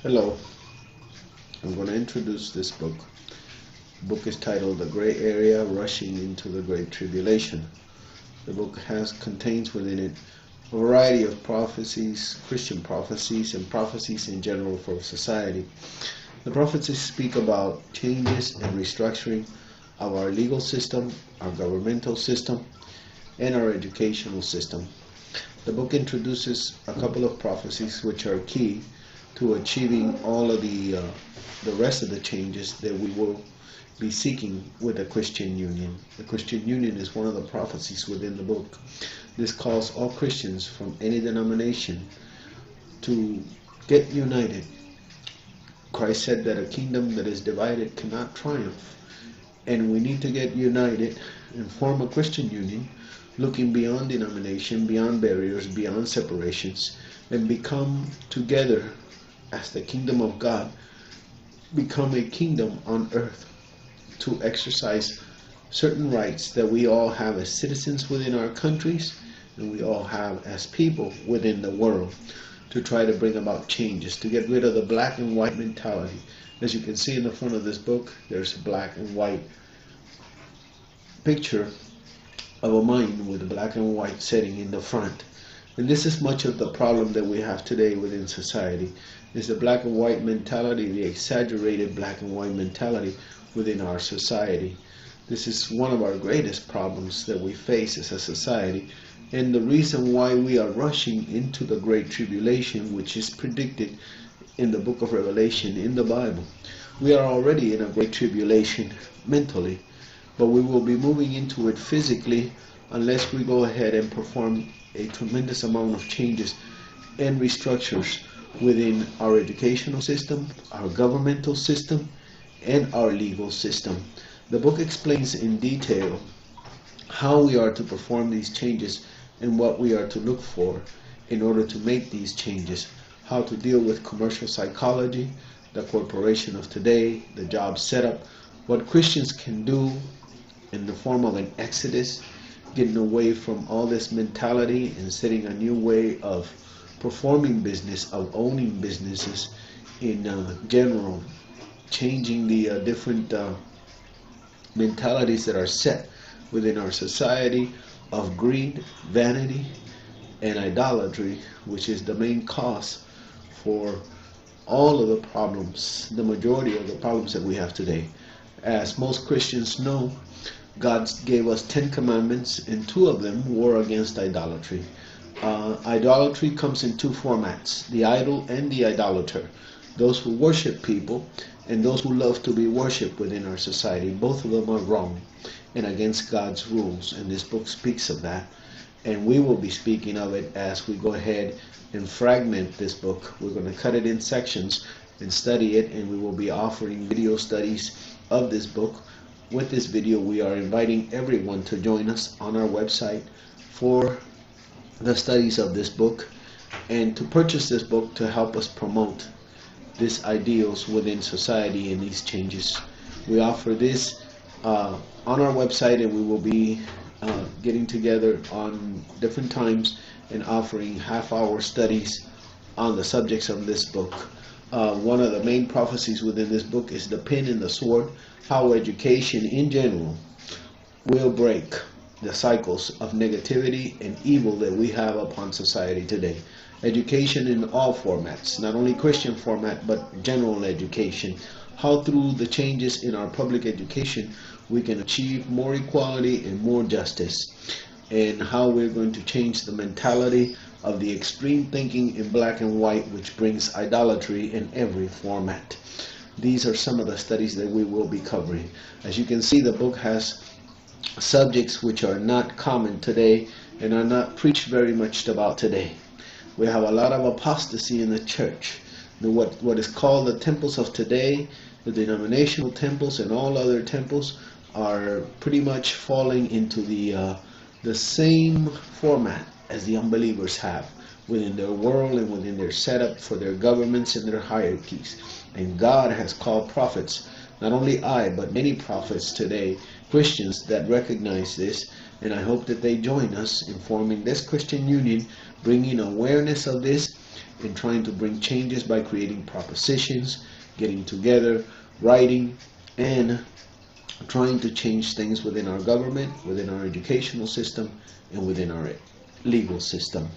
Hello, I'm going to introduce this book. The book is titled The Gray Area Rushing into the Great Tribulation. The book contains within it a variety of prophecies, Christian prophecies, and prophecies in general for society. The prophecies speak about changes and restructuring of our legal system, our governmental system, and our educational system. The book introduces a couple of prophecies which are key to achieving all of the rest of the changes that we will be seeking with the Christian Union. The Christian Union is one of the prophecies within the book. This calls all Christians from any denomination to get united. Christ said that a kingdom that is divided cannot triumph, and we need to get united and form a Christian Union, looking beyond denomination, beyond barriers, beyond separations, and become together as the kingdom of God, become a kingdom on earth to exercise certain rights that we all have as citizens within our countries and we all have as people within the world, to try to bring about changes, to get rid of the black and white mentality. As you can see in the front of this book, there's a black and white picture of a mind with a black and white setting in the front. And this is much of the problem that we have today within society, is the black and white mentality, the exaggerated black and white mentality within our society. This is one of our greatest problems that we face as a society, and the reason why we are rushing into the Great Tribulation, which is predicted in the book of Revelation in the Bible. We are already in a Great Tribulation mentally, but we will be moving into it physically unless we go ahead and perform a tremendous amount of changes and restructures within our educational system, our governmental system, and our legal system. The book explains in detail how we are to perform these changes and what we are to look for in order to make these changes, how to deal with commercial psychology, the corporation of today, the job setup, what Christians can do in the form of an exodus, getting away from all this mentality and setting a new way of performing business, of owning businesses in general, changing the different mentalities that are set within our society of greed, vanity, and idolatry, which is the main cause for all of the problems, the majority of the problems that we have today. As most Christians know, God gave us 10 commandments, and 2 of them were against idolatry. Idolatry comes in 2 formats, the idol and the idolater. Those who worship people and those who love to be worshipped within our society. Both of them are wrong and against God's rules, and this book speaks of that. And we will be speaking of it as we go ahead and fragment this book. We're going to cut it in sections and study it, and we will be offering video studies of this book. With this video, we are inviting everyone to join us on our website for the studies of this book and to purchase this book to help us promote these ideals within society and these changes. We offer this on our website, and we will be getting together on different times and offering half-hour studies on the subjects of this book. One of the main prophecies within this book is the pen and the sword, how education in general will break the cycles of negativity and evil that we have upon society today. Education in all formats, not only Christian format, but general education. How through the changes in our public education we can achieve more equality and more justice, and how we're going to change the mentality of the extreme thinking in black and white, which brings idolatry in every format. These are some of the studies that we will be covering. As you can see, the book has subjects which are not common today and are not preached very much about today. We have a lot of apostasy in the church. What is called the temples of today, the denominational temples and all other temples, are pretty much falling into the same format as the unbelievers have within their world and within their setup for their governments and their hierarchies. And God has called prophets, not only I, but many prophets today, Christians that recognize this, and I hope that they join us in forming this Christian Union, bringing awareness of this in trying to bring changes by creating propositions, getting together, writing, and trying to change things within our government, within our educational system, and within our legal system.